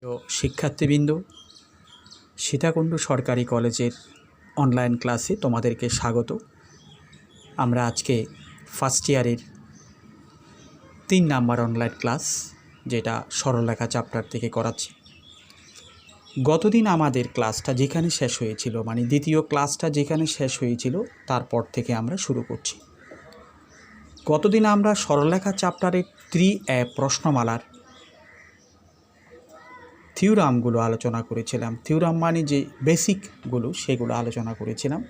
প্রিয় শিক্ষার্থীবৃন্দ, সীতাকুণ্ড সরকারি কলেজের অনলাইন ক্লাসে তোমাদেরকে স্বাগত। আমরা আজকে ফার্স্ট ইয়ারের 3 নাম্বার অনলাইন ক্লাস, যেটা সরলরেখা চ্যাপ্টার থেকে করাচ্ছি। গতদিন আমাদের ক্লাসটা যেখানে শেষ হয়েছিল, মানে দ্বিতীয় ক্লাসটা যেখানে শেষ হয়েছিল তারপর থেকে আমরা শুরু করছি। গতদিন আমরা সরলরেখা চ্যাপ্টারের 3A প্রশ্নমালার থিওরামগুলো আলোচনা করেছিলাম। থিওরাম মানে যে বেসিকগুলো, সেগুলো আলোচনা করেছিলাম।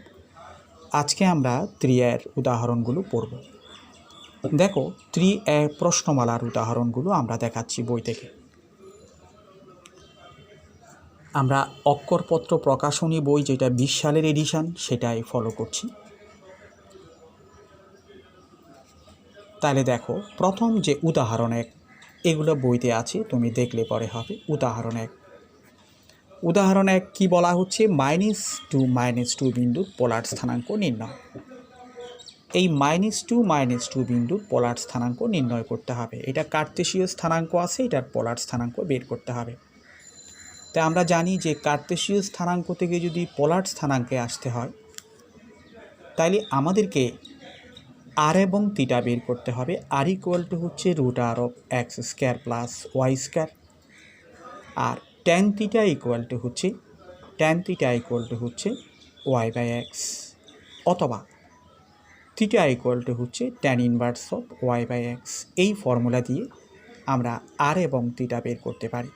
আজকে আমরা 3A উদাহরণগুলো পড়ব। দেখো, 3A প্রশ্নমালার উদাহরণগুলো আমরা দেখাচ্ছি বই থেকে। আমরা অক্ষরপত্র প্রকাশনী বই, যেটা 20 সালের এডিশন, সেটাই ফলো করছি। তাহলে দেখো, প্রথম যে উদাহরণ 1, এগুলো বইতে আছে, তুমি দেখলে পরে হবে। উদাহরণ 1 কি বলা হচ্ছে? -2 বিন্দুর পোলার স্থানাঙ্ক নির্ণয়। এই -2 বিন্দুর পোলার স্থানাঙ্ক নির্ণয় করতে হবে। এটা কার্তেশীয় স্থানাঙ্ক আছে, এটার পোলার স্থানাঙ্ক বের করতে হবে। তাই আমরা জানি যে কার্তেশীয় স্থানাঙ্ক থেকে যদি পোলার স্থানাঙ্কে আসতে হয়, তাইলে আমাদেরকে আর এবং থিটা বের করতে হবে। আর ইকুয়াল টু হচ্ছে √x² + y², আর tan থিটা ইকুয়াল টু হচ্ছে y/x, অথবা থিটা ইকুয়াল টু হচ্ছে tan ইনভার্স অফ y/x। এই ফর্মুলা দিয়ে আমরা আর এবং থিটা বের করতে পারি।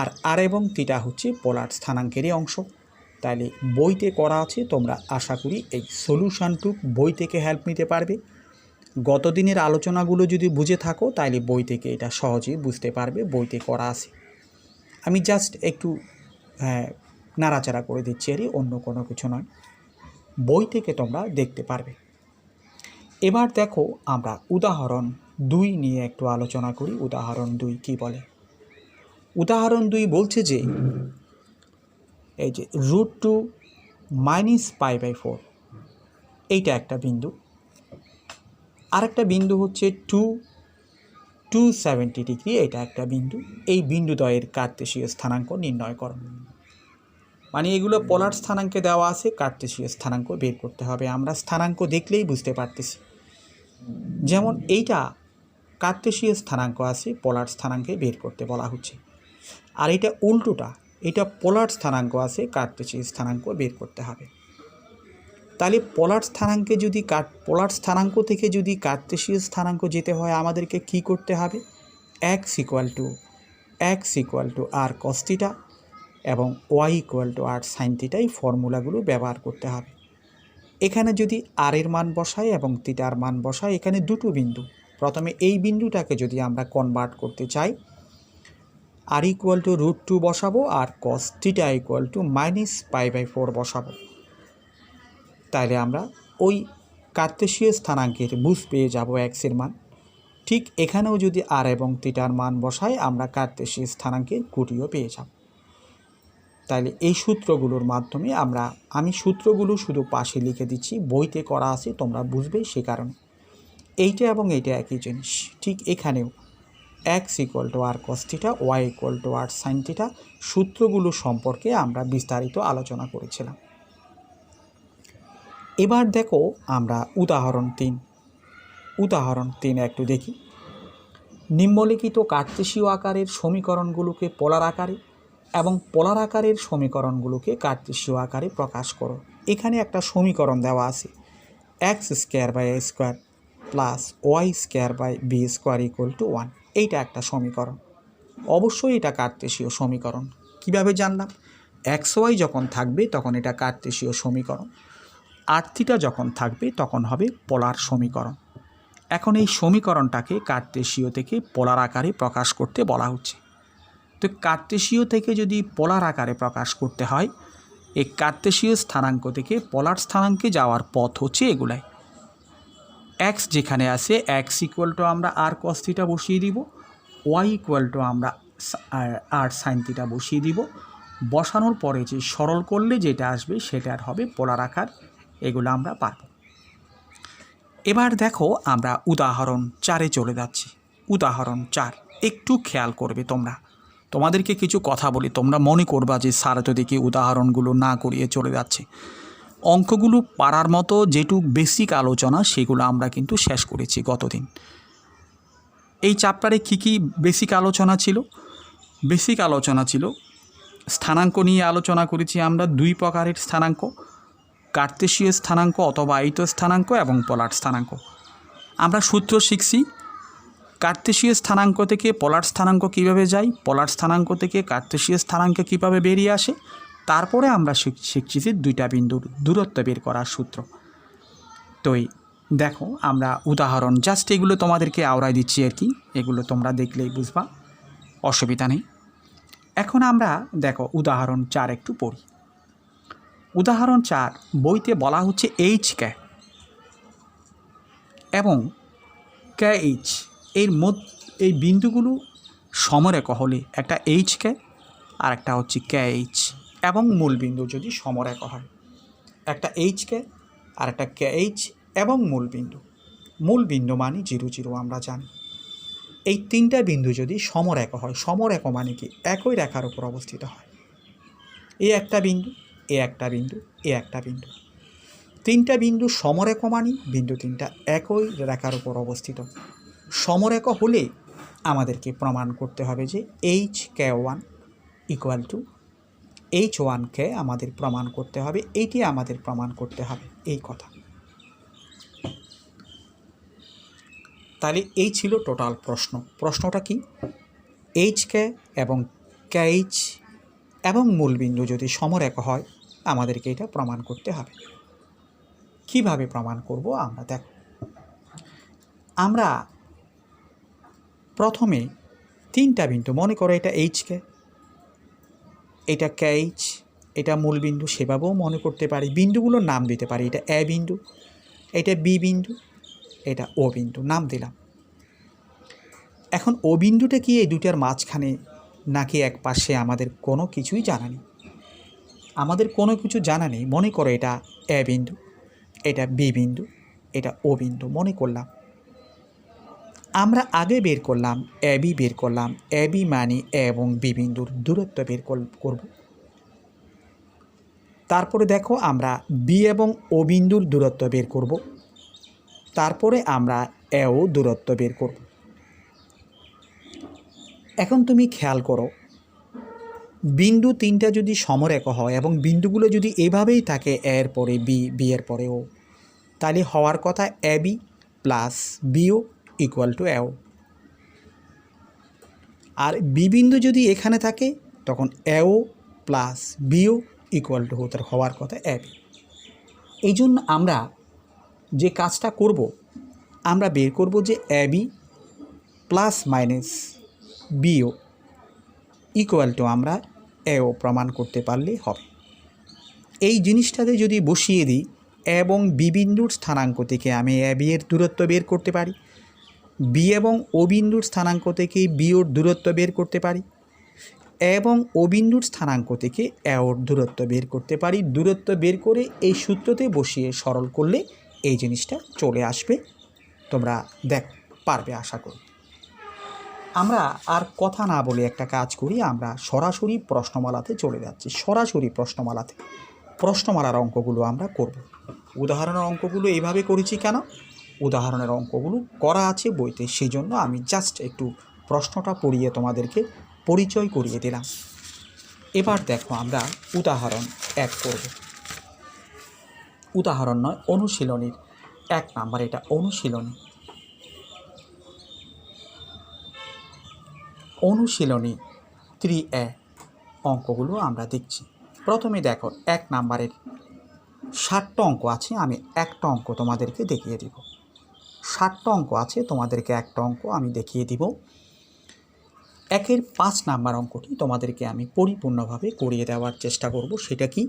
আর আর এবং থিটা হচ্ছে পোলার স্থানাঙ্কেরই অংশ। তাহলে বইতে করা আছে, তোমরা আশা করি এই সলিউশনটুক বই থেকে হেল্প নিতে পারবে। গত দিনের আলোচনাগুলো যদি বুঝে থাকো, তাহলে বই থেকে এটা সহজেই বুঝতে পারবে, বইতে করা আছে। আমি জাস্ট একটু নাড়াচাড়া করে দিচ্ছি, আর অন্য কোনো কিছু নয়। বই থেকে তোমরা দেখতে পারবে। এবার দেখো, আমরা উদাহরণ 2 নিয়ে একটু আলোচনা করি। উদাহরণ 2 কি বলে? উদাহরণ 2 বলছে যে এই যে √2 - π/4, এইটা একটা বিন্দু। আরেকটা বিন্দু হচ্ছে 270 ডিগ্রি, এটা একটা বিন্দু। এই বিন্দুদ্বয়ের কার্তেশীয় স্থানাঙ্ক নির্ণয় করো। মানে এগুলো পোলার স্থানাঙ্কে দেওয়া আছে, কার্তেশীয় স্থানাঙ্ক বের করতে হবে। আমরা স্থানাঙ্ক দেখলেই বুঝতে পারতেছি। যেমন এইটা কার্তেশীয় স্থানাঙ্ক আছে, পোলার স্থানাঙ্কে বের করতে বলা হচ্ছে। আর এটা উল্টোটা, এটা পোলার স্থানাঙ্ক আছে, কার্তেশীয় স্থানাঙ্ক বের করতে হবে। তাহলে পোলার স্থানাঙ্ক থেকে যদি কার্তেশীয় স্থানাঙ্ক যেতে হয়, আমাদেরকে কি করতে হবে? x = r cos θ এবং y = r sin θ, এই ফর্মুলাগুলো ব্যবহার করতে হবে। এখানে যদি আর এর মান বসাই এবং থিটার মান বসাই, এখানে দুটো বিন্দু। প্রথমে এই বিন্দুটাকে যদি আমরা কনভার্ট করতে চাই, r = √2 বসাবো, আর cos θ = -π/4 বসাবো। তাহলে আমরা ওই কার্তেশীয় স্থানাঙ্কের বুঝ পেয়ে যাব x এর মান। ঠিক এখানেও যদি আর এবং থিটার মান বসাই, আমরা কার্তেশীয় স্থানাঙ্কের কুটিও পেয়ে যাব। তাহলে এই সূত্রগুলোর মাধ্যমে আমি সূত্রগুলো শুধু পাশে লিখে দিচ্ছি, বইতে করা আছে, তোমরা বুঝবে সে কারণে। এইটা এবং এইটা একই জিনিস। ঠিক এখানেও x = r cos θ, y = r sin θ, সূত্রগুলো সম্পর্কে আমরা বিস্তারিত আলোচনা করেছিলাম। এবার দেখো, আমরা উদাহরণ 3 একটু দেখি। নিম্নলিখিত কার্তেশীয় আকারের সমীকরণগুলোকে পোলার আকারে এবং পোলার আকারের সমীকরণগুলোকে কার্তেশীয় আকারে প্রকাশ করো। এখানে একটা সমীকরণ দেওয়া আছে, x² + y² = 1। এইটা একটা সমীকরণ। অবশ্যই এটা কার্তেশীয় সমীকরণ। কিভাবে জানলাম? xy যখন থাকবে তখন এটা কার্তেশীয় সমীকরণ, আর থিটা যখন থাকবে তখন হবে পোলার সমীকরণ। এখন এই সমীকরণটাকে কার্তেশীয় থেকে পোলার আকারে প্রকাশ করতে বলা হচ্ছে। তো কার্তেশীয় থেকে যদি পোলার আকারে প্রকাশ করতে হয়, এই কার্তেশীয় স্থানাঙ্ক থেকে পোলার স্থানাঙ্কে যাওয়ার পথ হচ্ছে এগুলাই। x যেখানে আছে, x = আমরা r cos θ বসিয়ে দিব, y = আমরা r sin θ বসিয়ে দিব। বসানোর পরে যে সরল করলে যেটা আসবে সেটার হবে পোলার আকার। এগুলো আমরা পারব। এবার দেখো, আমরা উদাহরণ 4-এ চলে যাচ্ছি। উদাহরণ 4 একটু খেয়াল করবে তোমরা। তোমাদেরকে কিছু কথা বলি, তোমরা মনে করবা যে স্যার তো দেখি উদাহরণগুলো না করিয়ে চলে যাচ্ছে। অঙ্কগুলো পারার মতো যেটুক বেসিক আলোচনা সেগুলো আমরা কিন্তু শেষ করেছি গতদিন। এই চ্যাপ্টারে কী বেসিক আলোচনা ছিল? বেসিক আলোচনা ছিল স্থানাঙ্ক নিয়ে আলোচনা করেছি আমরা, দুই প্রকারের স্থানাঙ্ক, কার্তেশীয় স্থানাঙ্ক অথবা আয়িত স্থানাঙ্ক এবং পোলার স্থানাঙ্ক। আমরা সূত্র শিখছি কার্তেশীয় স্থানাঙ্ক থেকে পোলার স্থানাঙ্ক কীভাবে যায়, পোলার স্থানাঙ্ক থেকে কার্তেশীয় স্থানাঙ্ক কীভাবে বেরিয়ে আসে। তারপরে আমরা শিখছি যে দুইটা বিন্দুর দূরত্ব বের করার সূত্র। তো দেখো আমরা উদাহরণ জাস্ট এগুলো তোমাদেরকে আওড়াই দিচ্ছি আর কি, এগুলো তোমরা দেখলেই বুঝবা, অসুবিধা নেই। এখন আমরা দেখো উদাহরণ 4 একটু পড়ি। উদাহরণ 4 বইতে বলা হচ্ছে HK এবং KH এই বিন্দুগুলো সমরেখ হলে একটা HK আর একটা হচ্ছে KH, এবং মূল বিন্দু যদি সমরেখ হয় একটা HK আর একটা KH এবং মূল বিন্দু মানে 0 0 আমরা জানি। এই তিনটা বিন্দু যদি সমরেখ হয়, সমরেখ মানে কি একই রেখার উপর অবস্থিত হয়, এ একটা বিন্দু, এ একটা বিন্দু, এ একটা বিন্দু, তিনটা বিন্দু সমরেখ মানে বিন্দু তিনটা একই রেখার উপর অবস্থিত। সমরেখ হলে আমাদেরকে প্রমাণ করতে হবে যে HK1 ইকুয়াল টু H1K আমাদের প্রমাণ করতে হবে, এইটি আমাদের প্রমাণ করতে হবে এই কথা। তাহলে এই ছিল টোটাল প্রশ্নটা কি? HK এবং KH এবং মূলবিন্দু যদি সমরেখ হয় আমাদেরকে এটা প্রমাণ করতে হবে। কিভাবে প্রমাণ করব আমরা দেখো। আমরা প্রথমে তিনটা বিন্দু মনে করো, এটা HK, এটা KH, এটা মূলবিন্দু, সেভাবেও মনে করতে পারি, বিন্দুগুলোর নাম দিতে পারি। এটা A বিন্দু, এটা B বিন্দু, এটা O বিন্দু, নাম দিলাম। এখন O বিন্দুটা কি এই দুটার মাঝখানে নাকি এক পাশে আমাদের কোনো কিছুই জানা নেই। আমাদের কোনো কিছু জানা নেই, মনে করো এটা A বিন্দু, এটা B বিন্দু, এটা O বিন্দু মনে করলাম। আমরা আগে বের করলাম AB বের করলাম, AB মানে A এবং B বিন্দুর দূরত্ব বের করব। তারপরে দেখো আমরা B এবং O বিন্দুর দূরত্ব বের করব। তারপরে আমরা AO দূরত্ব বের করব। এখন তুমি খেয়াল করো, বিন্দু তিনটা যদি সমরেখ হয় এবং বিন্দুগুলো যদি এভাবেই থাকে, A এর পরে B, B এর পরে O, তাহলে হওয়ার কথা AB plus BO equal to AO। আর B বিন্দু যদি এখানে থাকে তখন AO plus BO equal to হওয়ার কথা AB। এই জন্য আমরা যে কাজটা করব, আমরা বের করব যে AB plus minus BO equal two আমরা AO প্রমাণ করতে পারলেই হবে। এই জিনিসটাতে যদি বসিয়ে দিই, এবং B বিন্দুর স্থানাঙ্ক থেকে আমি AB এর দূরত্ব বের করতে পারি, B এবং O বিন্দুর স্থানাঙ্ক থেকে BOর দূরত্ব বের করতে পারি, এবং O বিন্দুর স্থানাঙ্ক থেকে AOর দূরত্ব বের করতে পারি। দূরত্ব বের করে এই সূত্রতে বসিয়ে সরল করলে এই জিনিসটা চলে আসবে। তোমরা পারবে আশা করি। আমরা আর কথা না বলে একটা কাজ করি, আমরা সরাসরি প্রশ্নমালাতে চলে যাচ্ছি। সরাসরি প্রশ্নমালার অঙ্কগুলো আমরা করব। উদাহরণের অঙ্কগুলো এইভাবে করেছি কেন? উদাহরণের অঙ্কগুলো করা আছে বইতে, সেই জন্য আমি জাস্ট একটু প্রশ্নটা পড়িয়ে তোমাদেরকে পরিচয় করিয়ে দিলাম। এবার দেখো আমরা উদাহরণ 1 করব। উদাহরণ নয়, অনুশীলনীর 1 নাম্বার, এটা অনুশীলনী 3A অঙ্কগুলো আমরা দেখছি। প্রথমে দেখো 1 নাম্বারের 60টা অঙ্ক আছে, আমি একটা অঙ্ক তোমাদেরকে দেখিয়ে দিব। 60টা অঙ্ক আছে, তোমাদেরকে একটা অঙ্ক আমি দেখিয়ে দিব। 1-এর 5 নাম্বার অঙ্কটি তোমাদেরকে আমি পরিপূর্ণভাবে করিয়ে দেওয়ার চেষ্টা করব। সেটা কি?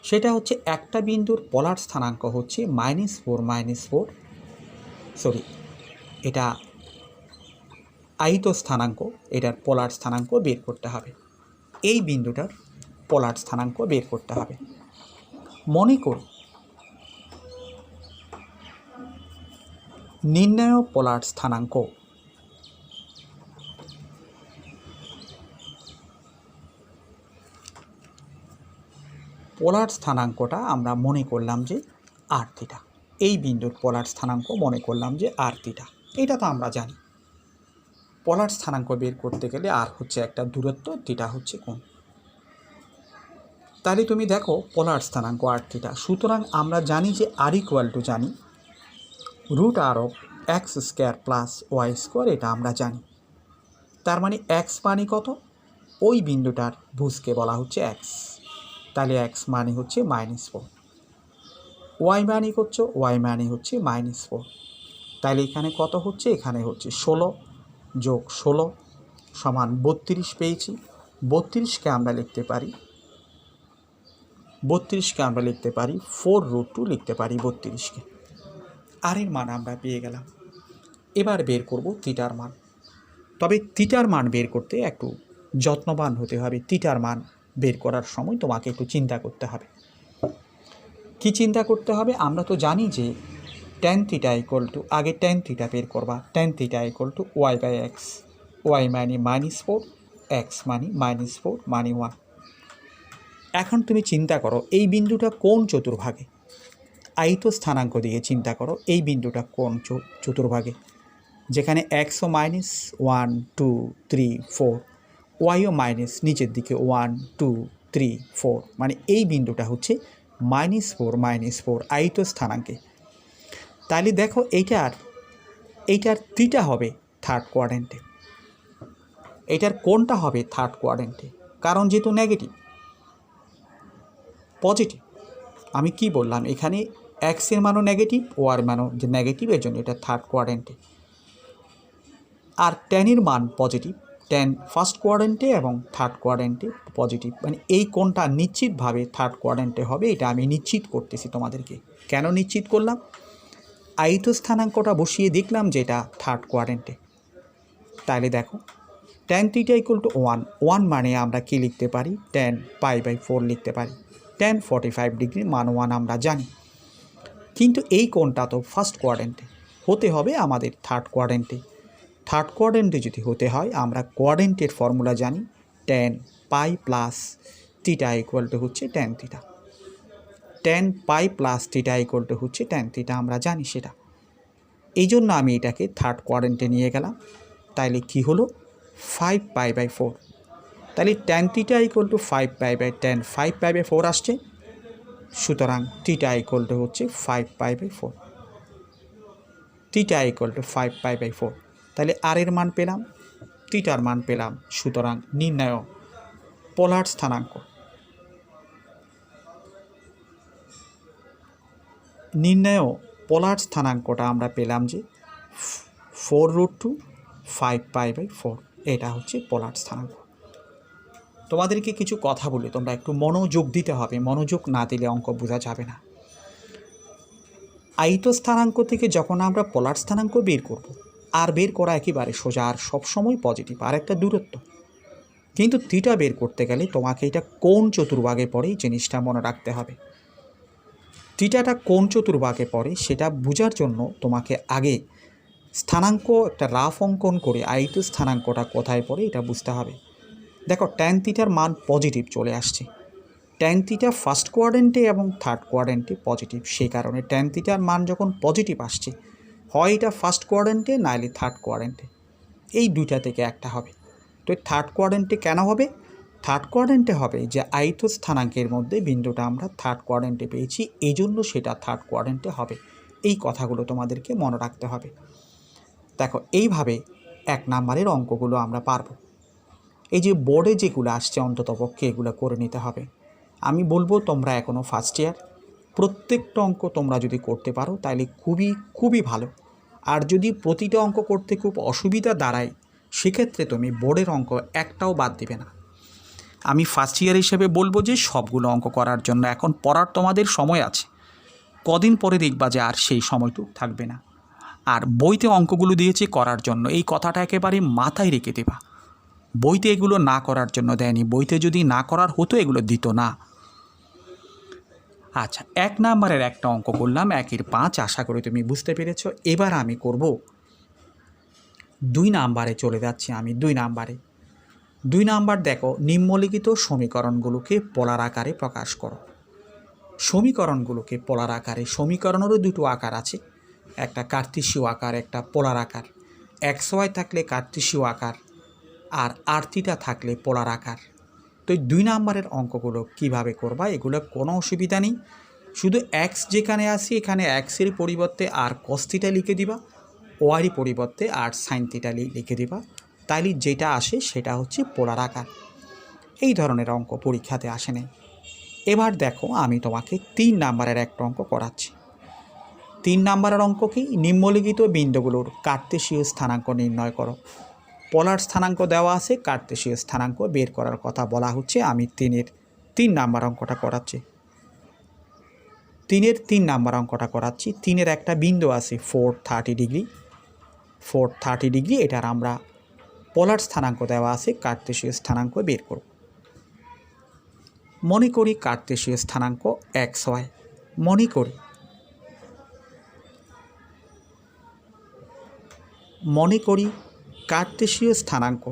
সেটা হচ্ছে একটা বিন্দুর পোলার স্থানাঙ্ক হচ্ছে -4 এটা আয়িত স্থানাঙ্ক, এটার পোলার স্থানাঙ্ক বের করতে হবে। এই বিন্দুটার পোলার স্থানাঙ্ক বের করতে হবে। মনে করি নির্ণয় পোলার স্থানাঙ্ক পোলার স্থানাঙ্কটা আমরা মনে করলাম যে আর থিটা, এই বিন্দুর পোলার স্থানাঙ্ক মনে করলাম যে আর থিটা। এটা তো আমরা জানি, পোলার স্থানাঙ্ক বের করতে গেলে আর হচ্ছে একটা দূরত্ব, থিটা হচ্ছে কোণ। তাহলে তুমি দেখো পোলার স্থানাঙ্ক আর থিটা, সুতরাং আমরা জানি যে আর ইকুয়াল টু জানি root r of x square plus y square, এটা আমরা জানি। তার মানে এক্স মানে কত, ওই বিন্দুটার ভুজকে বলা হচ্ছে এক্স, তাহলে এক্স মানে হচ্ছে -4, ওয়াই মানে হচ্ছে -4, তাহলে এখানে কত হচ্ছে, এখানে হচ্ছে 16 যোগ 16 সমান 32 পেয়েছি। 32কে আমরা লিখতে পারি 4√2 লিখতে পারি 32কে। আর এর মান আমরা পেয়ে গেলাম। এবার বের করব থিটার মান। তবে থিটার মান বের করতে একটু যত্নবান হতে হবে। থিটার মান বের করার সময় তোমাকে একটু চিন্তা করতে হবে। কি চিন্তা করতে হবে, আমরা তো জানি যে tan থিটা ইকুয়াল টু, আগে tan থিটা বের করবা, tan theta equal two y/x, y মানে -4, x মানে -4 মানে 1। এখন তুমি চিন্তা করো এই বিন্দুটা কোন চতুর্ভাগে, আয়ত স্থানাঙ্ক দিয়ে চিন্তা করো এই বিন্দুটা কোন চতুর্ভাগে, যেখানে এক্সও -1 2 3 4, ওয়াইও মাইনাস নিচের দিকে 1 2 3 4, মানে এই বিন্দুটা হচ্ছে -4 আয়ত স্থানাঙ্কে। তাহলে দেখো এইটার থিটা হবে থার্ড কোয়াড্রেন্টে, এইটার কোনটা হবে থার্ড কোয়াড্রেন্টে, কারণ যেহেতু নেগেটিভ পজিটিভ, আমি কি বললাম এখানে এক্সের মানও নেগেটিভ, ওয়ার মানও যে নেগেটিভ, এর জন্য এটা থার্ড কোয়াড্রেন্টে। আর ট্যানের মান পজিটিভ, ট্যান ফার্স্ট কোয়াড্রেন্টে এবং থার্ড কোয়াড্রেন্টে পজিটিভ, মানে এই কোণটা নিশ্চিতভাবে থার্ড কোয়াড্রেন্টে হবে। এটা আমি নিশ্চিত করতেছি তোমাদেরকে। কেন নিশ্চিত করলাম, আয়ত স্থানাঙ্কটা বসিয়ে দেখলাম যে এটা থার্ড কোয়াড্রেন্টে। তাহলে দেখো tan থিটা ইকুয়াল টু 1 মানে আমরা কি লিখতে পারি, tan π/4 লিখতে পারি। tan 45 ডিগ্রি মান 1 আমরা জানি, কিন্তু এই কোণটা তো ফার্স্ট কোয়াড্রেন্টে, হতে হবে আমাদের থার্ড কোয়াড্রেন্টে। থার্ড কোয়াড্রেন্টে যদি হতে হয়, আমরা কোয়াড্রেন্টের ফর্মুলা জানি, tan π plus theta equal to হচ্ছে tan theta, tan π plus theta equal to হচ্ছে tan থিটা, আমরা জানি সেটা। এই জন্য আমি এটাকে থার্ড কোয়াড্রেন্টে নিয়ে গেলাম। তাইলে কি হলো 5π/4, তাহলে tan theta equal two 5π/tan, 5π/4 আসছে, সুতরাং থিটা ইকুয়াল টু হচ্ছে 5π/4, থিটা ইকুয়াল টু 5π/4। তাহলে আর এর মান পেলাম, থিটার মান পেলাম, সুতরাং নির্ণয় পোলার স্থানাঙ্ক। নির্ণয় পোলার স্থানাঙ্কটা আমরা পেলাম যে 4√2 5π/4, এটা হচ্ছে পোলার স্থানাঙ্ক। তোমাদেরকে কিছু কথা বলে তোমরা একটু মনোযোগ দিতে হবে, মনোযোগ না দিলে অঙ্ক বোঝা যাবে না। আয়ত স্থানাঙ্ক থেকে যখন আমরা পোলার স্থানাঙ্ক বের করব, আর বের করা একেবারে সোজা, আর সবসময় পজিটিভ, আর একটা দূরত্ব। কিন্তু থিটা বের করতে গেলে তোমাকে এটা কোন চতুর্ভাগে পড়ে এই জিনিসটা মনে রাখতে হবে। থিটাটা কোন চতুর্ভাগে পড়ে সেটা বোঝার জন্য তোমাকে আগে স্থানাঙ্ক একটা রাফ অঙ্কন করে আয়ত স্থানাঙ্কটা কোথায় পড়ে এটা বুঝতে হবে। দেখো tan থিটার মান পজিটিভ চলে আসছে, tan থিটা ফার্স্ট কোয়াড্রেন্টে এবং থার্ড কোয়াড্রেন্টে পজিটিভ, সেই কারণে tan থিটার মান যখন পজিটিভ আসছে, হয় এটা ফার্স্ট কোয়াড্রেন্টে নাইলে থার্ড কোয়াড্রেন্টে, এই দুইটা থেকে একটা হবে। তো থার্ড কোয়াড্রেন্টে কেন হবে, থার্ড কোয়াড্রেন্টে হবে যে আয়ত স্থানাঙ্কের মধ্যে বিন্দুটা আমরা থার্ড কোয়াড্রেন্টে পেয়েছি, এই জন্য সেটা থার্ড কোয়াড্রেন্টে হবে। এই কথাগুলো তোমাদেরকে মনে রাখতে হবে। দেখো এইভাবে 1 নাম্বারের অঙ্কগুলো আমরা পারবো। এই যে বোর্ডে যেগুলো আসছে অন্ততপক্ষে এগুলো করে নিতে হবে। আমি বলবো তোমরা এখনও ফার্স্ট ইয়ার, প্রত্যেকটা অঙ্ক তোমরা যদি করতে পারো তাহলে খুবই খুবই ভালো। আর যদি প্রতিটা অঙ্ক করতে খুব অসুবিধা দাঁড়ায়, সেক্ষেত্রে তুমি বোর্ডের অঙ্ক একটাও বাদ দিবে না। আমি ফার্স্ট ইয়ার হিসেবে বলবো যে সবগুলো অঙ্ক করার জন্য এখন পড়ার তোমাদের সময় আছে, কদিন পরে দেখবা যে আর সেই সময়টুকু থাকবে না। আর বইতে অঙ্কগুলো দিয়েছি করার জন্য, এই কথাটা একেবারে মাথায় রেখে দেবা। বইতে এগুলো না করার জন্য দেয়নি, বইতে যদি না করার হতো এগুলো দিত না। আচ্ছা, 1 নাম্বারের একটা অঙ্ক করলাম 1/5, আশা করি তুমি বুঝতে পেরেছো। এবার আমি করব 2 নাম্বারে চলে যাচ্ছি। আমি 2 নাম্বার দেখো, নিম্নলিখিত সমীকরণগুলোকে পোলার আকারে প্রকাশ করো। সমীকরণগুলোকে পোলার আকারে, সমীকরণেরও দুটো আকার আছে, একটা কার্তেশীয় আকার, একটা পোলার আকার। এক্স ওয়াই থাকলে কার্তেশীয় আকার, আর আর থিটা থাকলে পোলার আকার। তো এই 2 নম্বরের অঙ্কগুলো কিভাবে করবা, এগুলো কোনো অসুবিধা নেই। শুধু এক্স যেখানে আসি এখানে এক্সের পরিবর্তে আর কস থিটা লিখে দিবা, ওয়াইয়ের পরিবর্তে আর সাইন থিটা লিখে দিবা, তাইলে যেটা আসে সেটা হচ্ছে পোলার আকার। এই ধরনের অঙ্ক পরীক্ষাতে আসে নাই। এবার দেখো আমি তোমাকে 3 নম্বরের একটা অঙ্ক করাচ্ছি। 3 নম্বরের অঙ্ক কি, নিম্নলিখিত বিন্দুগুলোর কার্তেশীয় স্থানাঙ্ক নির্ণয় করো। পোলার স্থানাঙ্ক দেওয়া আছে, কার্তেশীয় স্থানাঙ্ক বের করার কথা বলা হচ্ছে। আমি 3 নম্বর অঙ্কটা করাচ্ছি। 3 নম্বর অঙ্কটা করাচ্ছি। 3 একটা বিন্দু আছে 430 ডিগ্রি, 430 ডিগ্রি, এটার আমরা পোলার স্থানাঙ্ক দেওয়া আছে, কার্তেশীয় স্থানাঙ্ক বের করব। মনে করি কার্তেশীয় স্থানাঙ্ক এক্স ওয়াই, মনে করি কার্তেশীয় স্থানাঙ্ক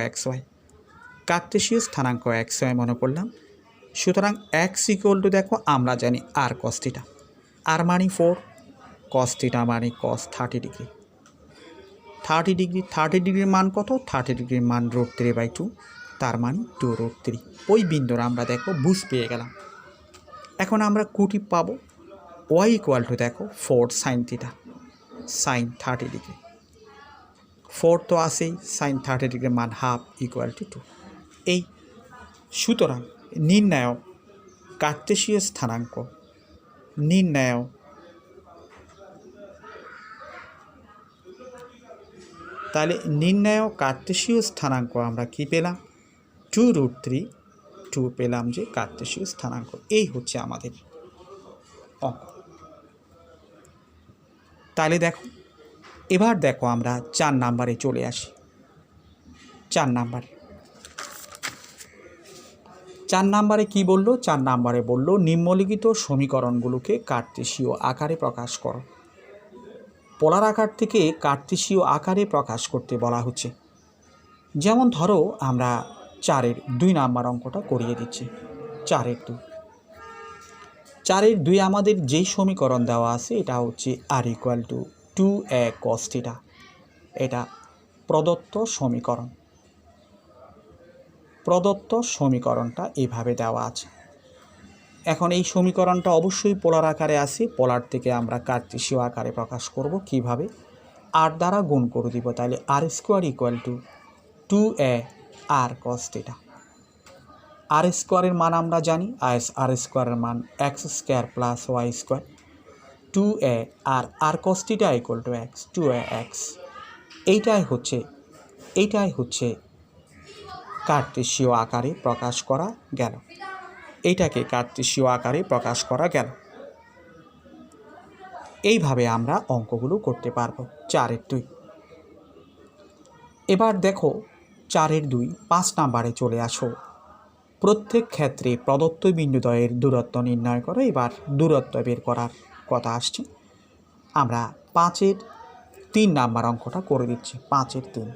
এক্স ওয়াই, কার্তেশীয় স্থানাঙ্ক এক্স ওয়াই মনে করলাম। সুতরাং এক্স ইকুয়াল টু দেখো আমরা জানি আর কস থিটা, আর মানে 4, কস থিটা মানে কস 30 ডিগ্রি। 30 ডিগ্রির মান কত, 30 ডিগ্রির মান √3/2, তার মানে 2√3। ওই বিন্দুর আমরা দেখো বুঝ পেয়ে গেলাম। এখন আমরা কুটি পাবো, ওয়াই ইকুয়াল টু দেখো 4 সাইন থিটা, সাইন 30 ডিগ্রি, 4 তো আসেই, সাইন 30 ডিগ্রির মান হাফ ইকুয়াল টু 2। এই সুতরাং নির্ণয় কার্তেশীয় স্থানাঙ্ক, তাহলে নির্ণয় কার্তেশীয় স্থানাঙ্ক আমরা কি পেলাম, 2√3, 2 পেলাম যে কার্তেশীয় স্থানাঙ্ক। এই হচ্ছে আমাদের অঙ্ক। তাহলে দেখো এবার দেখো আমরা 4 নম্বরে চলে আসি। 4 নম্বরে কি বললো, 4 নম্বরে বললো নিম্নলিখিত সমীকরণগুলোকে কার্তেশীয় আকারে প্রকাশ করো। পোলার আকার থেকে কার্তেশীয় আকারে প্রকাশ করতে বলা হচ্ছে। যেমন ধরো আমরা 4-2 নম্বর অঙ্কটা করিয়ে দিচ্ছি। 4-2 আমাদের যেই সমীকরণ দেওয়া আছে এটা হচ্ছে আর ইকুয়াল টু 2a cos θ। এটা প্রদত্ত সমীকরণটা এভাবে দেওয়া আছে। এখন এই সমীকরণটা অবশ্যই পোলার আকারে আছে, পোলার থেকে আমরা কার্তেশীয় আকারে প্রকাশ করব। কিভাবে, আর দ্বারা গুণ করে দিব, তাহলে r² equal to 2a r cos θ। আর স্কোয়ারের মান আমরা জানি, আর স্কোয়ারের মান x² প্লাস y², 2a আর r cos θ equal to x, 2ax। এইটাই হচ্ছে কার্তেশীয় আকারে প্রকাশ করা গেল। এইটাকে কার্তেশীয় আকারে প্রকাশ করা গেল। এইভাবে আমরা অঙ্কগুলো করতে পারবো। 4-2। এবার দেখো 4-2, 5 নম্বরে চলে আসো। প্রত্যেক ক্ষেত্রে প্রদত্ত বিন্দুদ্বয়ের দূরত্ব নির্ণয় করো। এবার দূরত্ব বের করার কথা আসছে। আমরা 5-3 নম্বর অঙ্কটা করে দিচ্ছি। 5-3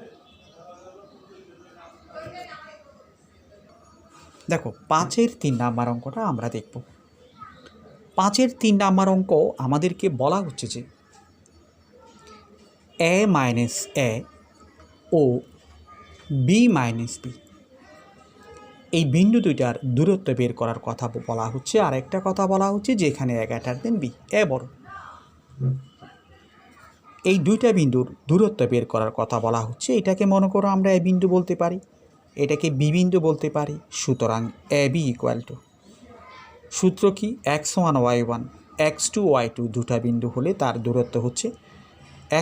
দেখো, 5-3 নম্বর অঙ্কটা আমরা দেখব। 5-3 নম্বর অঙ্ক আমাদেরকে বলা হচ্ছে যে a মাইনাস a ও b মাইনাস b, এই বিন্দু দুইটার দূরত্ব বের করার কথা বলা হচ্ছে। আর একটা কথা বলা হচ্ছে যে এখানে a greater than b, a বড়। এই দুইটা বিন্দুর দূরত্ব বের করার কথা বলা হচ্ছে। এটাকে মনে করো আমরা a বিন্দু বলতে পারি, এটাকে b বিন্দু বলতে পারি। সুতরাং ab ইকুয়াল টু, সূত্র কি, x1 y1 x2 y2 দুটা বিন্দু হলে তার দূরত্ব হচ্ছে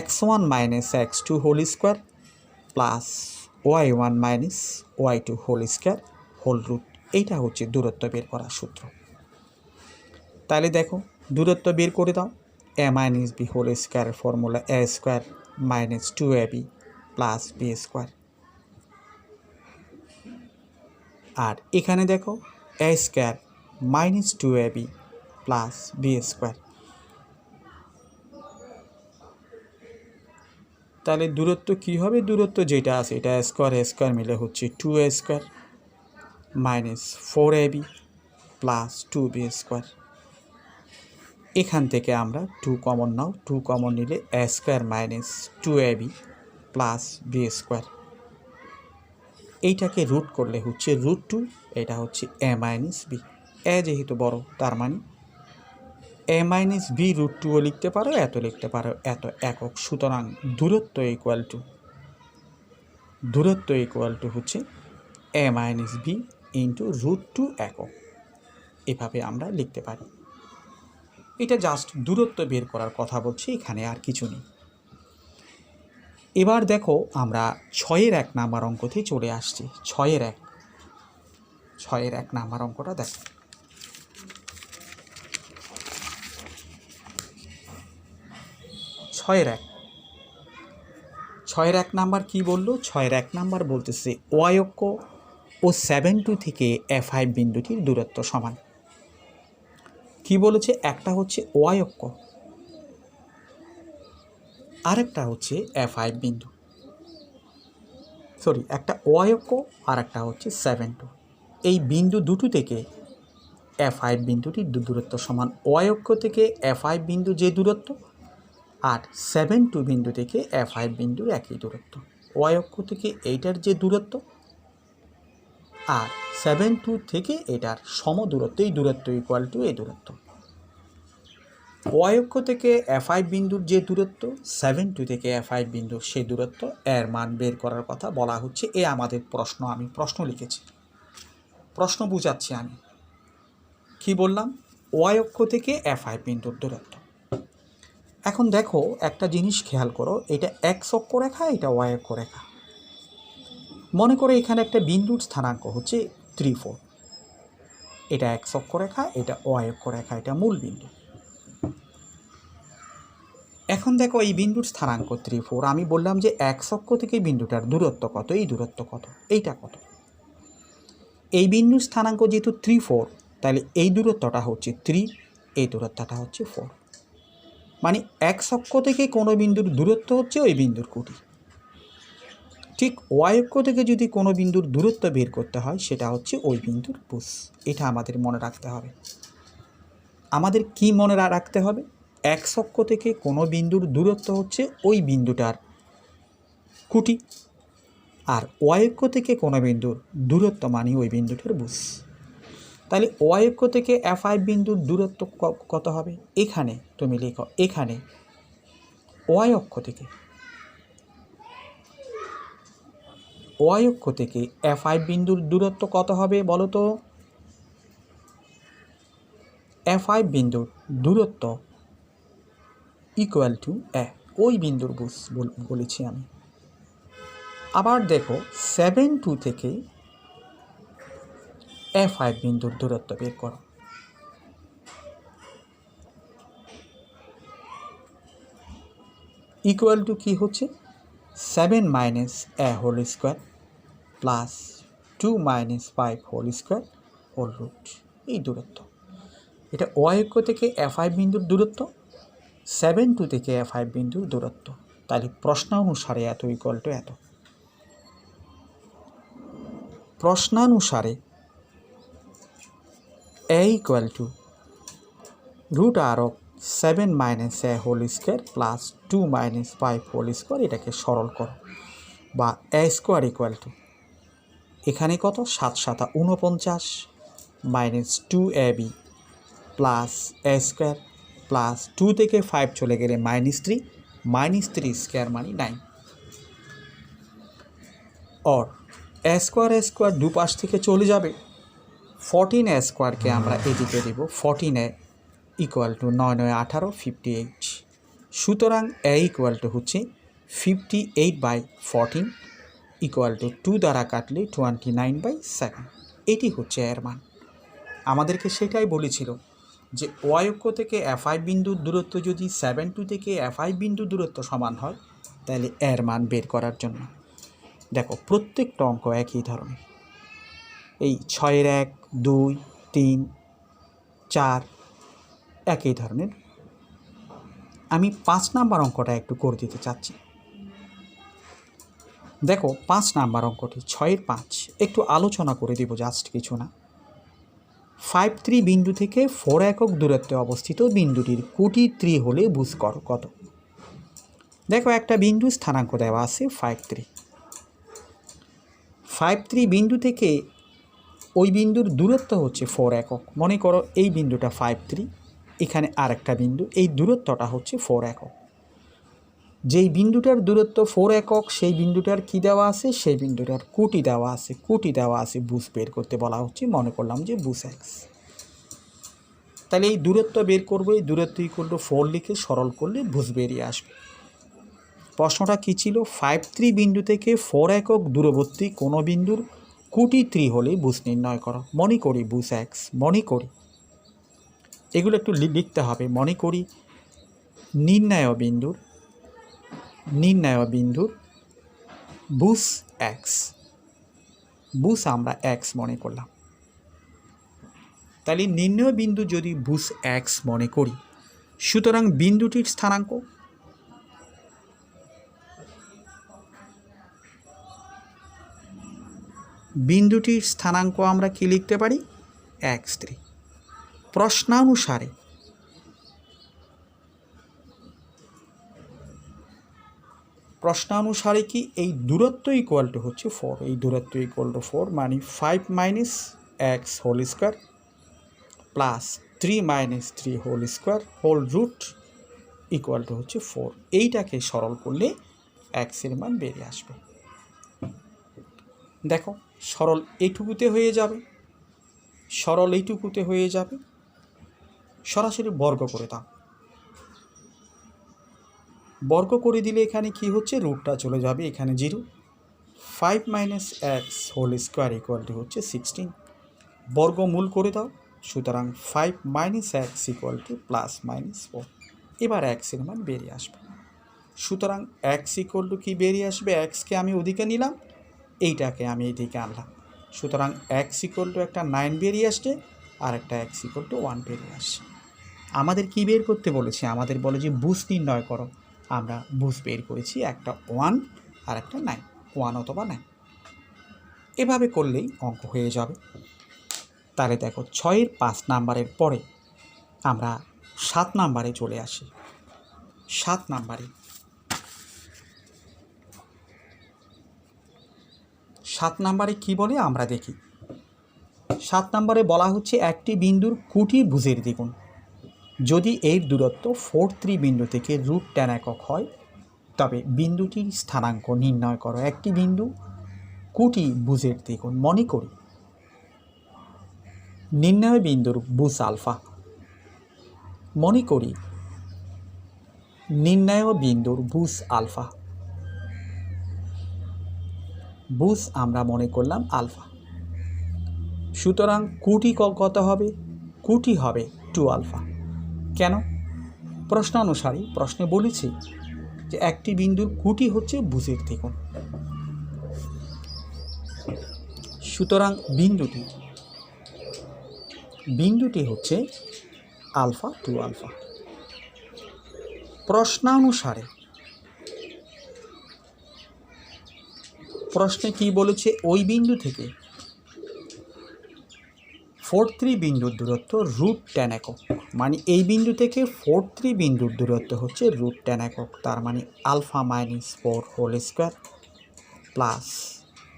x1 মাইনাস x2 whole square plus y1 minus y2 whole square whole root. এইটা হচ্ছে দূরত্ব বের করার সূত্র। তাহলে দেখো দূরত্ব বের করে দাও। a মাইনাস b হোল স্কোয়ারের formula a square minus 2ab plus b square. আর এখানে দেখো a square minus 2ab plus b square. তাহলে দূরত্ব কি হবে? দূরত্ব যেটা আছে এটা স্কোয়ার মিলে হচ্ছে 2a square minus 4ab plus 2b square. এখান থেকে আমরা 2 কমন নাও, 2 কমন নিলে a square minus 2ab plus b square. এইটাকে রুট করলে হচ্ছে √2, এটা হচ্ছে a মাইনাস b। এ যেহেতু বড় তার মানে a মাইনাস b √2ও লিখতে পারো, এত লিখতে পারো, এত একক। সুতরাং দূরত্ব ইকুয়াল টু হচ্ছে a মাইনাস b ইন্টু √2 একক। এভাবে আমরা লিখতে পারি। এটা জাস্ট দূরত্ব বের করার কথা বলছি, এখানে আর কিছু নেই। এবার দেখো আমরা 6-এর 1 নাম্বার অঙ্কতেই চলে আসছি। 6-এর 1 নাম্বার অঙ্কটা দেখো। 6-এর 1 নাম্বার কি বললো? 6-এর 1 নাম্বার বলতেছে ওয়াই অক্ষ ও 7-2 থেকে F5 বিন্দুটির দূরত্ব সমান। কি বলেছে? একটা হচ্ছে ওয়াই অক্ষ, আরেকটা হচ্ছে F5 বিন্দু। একটা ওয়াই অক্ষ আর একটা হচ্ছে 7-2। এই বিন্দু দুটো থেকে F5 বিন্দুটির দূরত্ব সমান। ওয়াই অক্ষ থেকে F5 বিন্দু যে দূরত্ব আর 7-2 বিন্দু থেকে F5 বিন্দুর একই দূরত্ব। ওয়াই অক্ষ থেকে এইটার যে দূরত্ব আর 7-2 থেকে এটার সম দূরত্ব, এই দূরত্ব ইকুয়াল টু এই দূরত্ব। ওয়াই অক্ষ থেকে F5 বিন্দুর যে দূরত্ব, 7-2 থেকে F5 বিন্দুর সেই দূরত্ব, এর মান বের করার কথা বলা হচ্ছে। এ আমাদের প্রশ্ন, আমি প্রশ্ন লিখেছি, প্রশ্ন বুঝাচ্ছি আমি। কি বললাম? ওয়াই অক্ষ থেকে F5 বিন্দুর দূরত্ব। এখন দেখো একটা জিনিস খেয়াল করো, এটা এক্স অক্ষ রেখা, এটা ওয়াই অক্ষ রেখা। মনে করো এখানে একটা বিন্দুর স্থানাঙ্ক হচ্ছে 3, 4। এটা এক্স অক্ষ রেখা, এটা ওয়াই অক্ষ রেখা, এটা মূল বিন্দু। এখন দেখো এই বিন্দুর স্থানাঙ্ক 3, 4। আমি বললাম যে এক্স অক্ষ থেকে বিন্দুটার দূরত্ব কত, এই দূরত্ব কত, এইটা কত। এই বিন্দুর স্থানাঙ্ক যেহেতু 3, 4, তাহলে এই দূরত্বটা হচ্ছে 3, এই দূরত্বটা হচ্ছে 4। মানে এক্স অক্ষ থেকে কোনো বিন্দুর দূরত্ব হচ্ছে ওই বিন্দুর কোটি। ঠিক ওয়াই অক্ষ থেকে যদি কোনো বিন্দুর দূরত্ব বের করতে হয়, সেটা হচ্ছে ওই বিন্দুর বুস। এটা আমাদের মনে রাখতে হবে। আমাদের কি মনে রাখতে হবে? এক্স অক্ষ থেকে কোনো বিন্দুর দূরত্ব হচ্ছে ওই বিন্দুটার কুটি, আর ওয়াই অক্ষ থেকে কোনো বিন্দুর দূরত্ব মানে ওই বিন্দুটার বুস। তাহলে ওয়াই অক্ষ থেকে F5 বিন্দুর দূরত্ব কত হবে? এখানে তুমি লেখো, এখানে ওয়াই অক্ষ থেকে F5 বিন্দুর দূরত্ব কত হবে বলো তো? F5 বিন্দুর দূরত্ব ইকুয়াল টু ওই বিন্দুর বুস বলেছি আমি। আবার দেখো 7-2 থেকে F5 বিন্দুর দূরত্ব বের করো। ইকুয়াল টু কি হচ্ছে? 7 minus a whole square plus 2 minus 5 whole square whole root. এই দূরত্ব, এটা ওয়াই অক্ষ থেকে F5 বিন্দুর দূরত্ব, 7-2 থেকে F5 বিন্দুর দূরত্ব। তাহলে প্রশ্নানুসারে এত ইকুয়াল টু এত। প্রশ্নানুসারে a equal to √r 7 minus a whole square plus 2 minus 5 whole square. এটাকে সরল করো, বা a স্কোয়ার ইকুয়াল টু এখানে কত? 7 7 49 minus 2ab plus a square plus 2 থেকে 5 চলে গেলে -3 স্কোয়ার মানে 9। और a স্কোয়ার দুপাশ থেকে চলে যাবে। 14a স্কোয়ারকে আমরা এদিকে দেব, 14a ইকুয়াল টু 9 9 18 58। সুতরাং a ইকুয়াল টু হচ্ছে 58/14 ইকুয়াল টু 2 দ্বারা কাটলে 29/7। এটি হচ্ছে এর মান। আমাদেরকে সেটাই বলেছিল যে ওয়াই অক্ষ থেকে F5 বিন্দুর দূরত্ব যদি 7-2 থেকে F5 বিন্দুর দূরত্ব সমান হয়, তাহলে এর মান বের করার জন্য। দেখো প্রত্যেকটা অঙ্ক একই ধরনের। এই 6-এর 1, 2, 3, 4 একই ধরনের। আমি 5 নাম্বার অঙ্কটা একটু করে দিতে চাচ্ছি। দেখো 5 নাম্বার অঙ্কটি 6-এর 5 একটু আলোচনা করে দিব, জাস্ট কিছু না। 5-3 বিন্দু থেকে 4 একক দূরত্বে অবস্থিত বিন্দুটির কোটি 3 হলে বুঝ করো কত। দেখো একটা বিন্দু স্থানাঙ্ক দেওয়া আছে 5-3। 5-3 বিন্দু থেকে ওই বিন্দুর দূরত্ব হচ্ছে 4 একক। মনে করো এই বিন্দুটা 5-3, এখানে আরেকটা বিন্দু, এই দূরত্বটা হচ্ছে 4 একক। যেই বিন্দুটার দূরত্ব 4 একক সেই বিন্দুটার কি দেওয়া আছে, সেই বিন্দুটার কোটি দেওয়া আছে। কোটি দেওয়া আছে, বুঝ বের করতে বলা হচ্ছে। মনে করলাম যে বুঝ এক্স। তাহলে এই দূরত্ব বের করবো, এই দূরত্ব ইকুয়াল টু 4 লিখে সরল করলে বুঝ বেরিয়ে আসবে। প্রশ্নটা কী ছিল, 5-3 বিন্দু থেকে 4 একক দূরবর্তী কোনো বিন্দুর কোটি 3 হলে বুঝ নির্ণয় করো। মনে করি বুঝ এক্স, মনে করি এগুলো একটু লিখতে হবে। মনে করি নির্ণয় বিন্দুর বুঝ এক্স। বুঝ আমরা এক্স মনে করলাম। তাহলে নির্ণয় বিন্দু যদি বুঝ এক্স মনে করি, সুতরাং বিন্দুটির স্থানাঙ্ক আমরা কি লিখতে পারি, x3। প্রশ্নানুসারে কি এই দূরত্ব ইকুয়াল টু হচ্ছে 4। এই দূরত্ব ইকুয়াল টু 4 মানে 5 minus x whole square plus 3 minus 3 whole square whole root equal to হচ্ছে 4। এইটাকে সরল করলে এক্সের মান বেরিয়ে আসবে। দেখো সরল এইটুকুতে হয়ে যাবে, সরাসরি বর্গ করে দাও। বর্গ করে দিলে এখানে কি হচ্ছে, রুটটা চলে যাবে, এখানে 0। 5 minus x whole square equal to হচ্ছে 16। বর্গমূল করে দাও, সুতরাং 5 minus x equal to plus minus 4। এবার এক্সের মান বেরিয়ে আসবে। সুতরাং এক্স ইকুয়াল টু কি বেরিয়ে আসবে, এক্সকে আমি ওদিকে নিলাম, এইটাকে আমি এইদিকে আনলাম। সুতরাং এক্স ইকুয়াল টু একটা 9 বেরিয়ে আসছে, আর একটা এক্স ইকুয়াল টু 1 বেরিয়ে আসছে। আমাদের কি বের করতে বলেছে, আমাদের বলে যে বুঝ নির্ণয় করো। আমরা বুঝ বের করেছি, একটা 1 আর একটা 9, 1 অথবা 9। এভাবে করলেই অঙ্ক হয়ে যাবে। তাহলে দেখো 6-এর 5 নাম্বারের পরে আমরা 7 নাম্বারে চলে আসি। 7 নাম্বারে কি বলে আমরা দেখি। 7 নাম্বারে বলা হচ্ছে একটি বিন্দুর কোটি ভুজের দ্বিগুণ যদি এর দূরত্ব 4-3 বিন্দু থেকে √10 একক হয়, তবে বিন্দুটির স্থানাঙ্ক নির্ণয় করো। একটি বিন্দু কোটি ভুজের দ্বিগুণ, মনে করি নির্ণয় বিন্দুর বুঝ আলফা। মনে করি নির্ণয় বিন্দুর বুঝ আলফা। বুঝ আমরা মনে করলাম আলফা। সুতরাং কোটি কত হবে, কোটি হবে 2 আলফা। কেন, প্রশ্নানুসারে প্রশ্নে বলেছি যে একটি বিন্দুর কোটি হচ্ছে ভুজের দ্বিগুণ। সুতরাং বিন্দুটি হচ্ছে আলফা 2 আলফা। প্রশ্নানুসারে প্রশ্নে কি বলেছে, ওই বিন্দু থেকে 4-3 বিন্দুর দূরত্ব √10 একক। মানে এই বিন্দু থেকে 4-3 বিন্দুর দূরত্ব হচ্ছে √10 একক। তার মানে alpha minus 4 whole square plus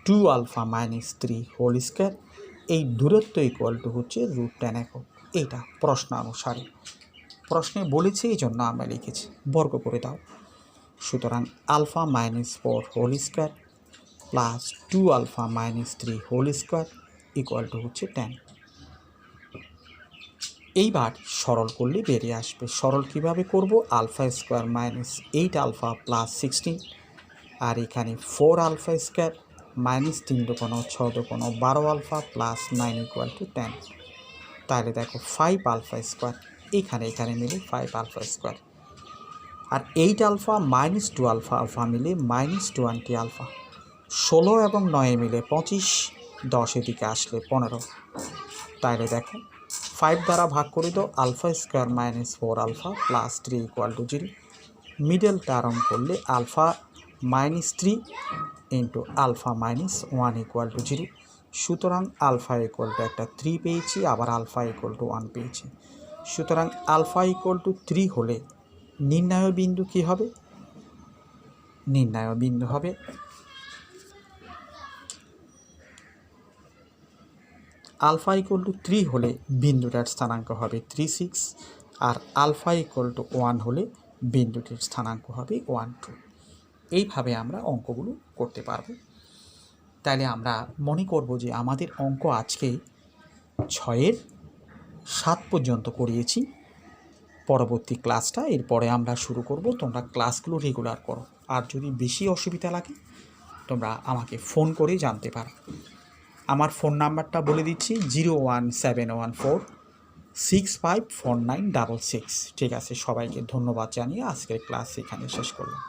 2 alpha minus 3 whole square. এই দূরত্ব ইকুয়াল টু হচ্ছে √10 একক। এটা প্রশ্নানুসারে প্রশ্নে বলেছে, এই জন্য আমরা লিখেছি। বর্গ করে দাও, সুতরাং alpha minus 4 whole square plus 2 alpha minus 3 whole square equal to হচ্ছে 10। এইবার সরল করলে বেরিয়ে আসবে। সরল কিভাবে করব, alpha square minus 8 alpha plus 16, আর এখানে 4 আলফা স্কোয়ার মাইনাস 3 দুগুণ 6 দুগুণ 12 আলফা প্লাস 9 ইকুয়াল টু 10। তাহলে দেখো 5 আলফা স্কোয়ার, এখানে মিলে 5 আলফা স্কোয়ার, আর 8 আলফা মাইনাস 2 আলফা মিলে মাইনাস 20 আলফা। 16 এবং 9 মিলে 25, 10 এদিকে আসলে 15। তাহলে দেখো 5 দ্বারা ভাগ করে দাও, alpha square minus 4 alpha plus 3 equal to 0। Middle term করলে alpha -3 into alpha minus 1 equal to 0। সুতরাং আলফা ইকুয়াল টু একটা 3 পেয়েছি, আবার আলফা ইকুয়াল টু 1 পেয়েছি। সুতরাং আলফা ইকুয়াল টু 3 হলে নির্ণায়ক বিন্দু কী হবে? নির্ণায়ক বিন্দু হবে আলফা ইকুয়াল টু 3 হলে বিন্দুটার স্থানাঙ্ক হবে 3, 6, আর আলফা ইকুয়াল টু 1 হলে বিন্দুটির স্থানাঙ্ক হবে 1, 2। এইভাবে আমরা অঙ্কগুলো করতে পারব। তাহলে আমরা মনে করব যে আমাদের অঙ্ক আজকে 6-এর 7 পর্যন্ত করিয়েছি। পরবর্তী ক্লাসটা এরপরে আমরা শুরু করব। তোমরা ক্লাসগুলো রেগুলার করো, আর যদি বেশি অসুবিধা লাগে তোমরা আমাকে ফোন করে জানতে পারো। আমার ফোন নাম্বারটা বলে দিচ্ছি, 01714654966। ঠিক আছে, সবাইকে ধন্যবাদ জানিয়ে আজকের ক্লাস এখানে শেষ করলাম।